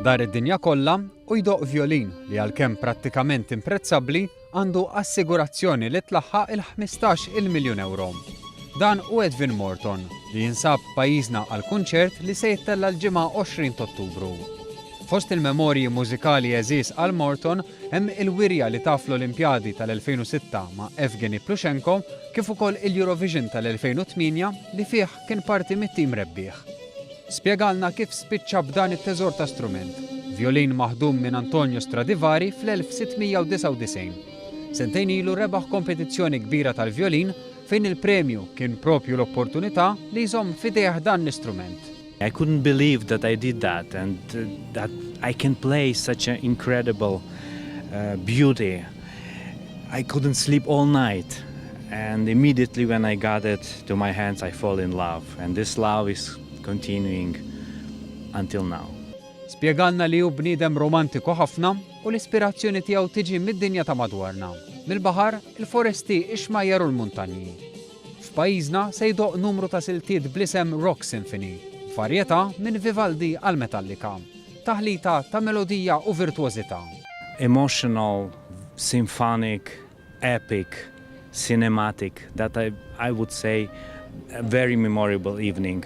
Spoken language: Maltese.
Dar id-dinja kollha u jdoq vjolin li għalkemm prattikament imprezzabbli għandu assigurazzjoni li tlaħħaq il-15 miljun euro. Dan u Edvin Marton li jinsab pajjiżna għal kunċert li se jittella l-ġimgħa 20 Ottubru. Fost il-memorji mużikali eżis għal Marton hemm il-wirja li taf l-Olimpjadi tal-2006 ma' Evgeni Plushenko kif ukoll il-Eurovision tal-2008 li fih kien parti mit-tim rebbieħ. Spjegalna kif spiċċa b'dan it-teżor ta' strument, vjolin maħdum minn Vjolin Stradivari fl-1699. Sentejn ilu rebaħ kompetizzjoni kbira tal-vjolin fejn il-premju kien propju l-opportunità li jżomm f'idejh dan l-istrument. I couldn't believe that I did that and that I can play such an incredible beauty. I couldn't sleep all night and immediately when I got it to my hands I fall in love and this love is continuing until now. Spjegalna li hu bniedem romantiku ħafna u l-ispirazzjoni tiegħu tiġi mid-dinja ta' madwarna, mill-baħar, il-foresti, ix-xmajjar u l-muntanji. F'pajjiżna se jdoq numru ta' siltiet bl-isem Rock Symphony, varjetà minn Vivaldi għal Metallica, taħlita ta' melodija u virtuożità. Emotional, symphonic, epic, cinematic, that I would say a very memorable evening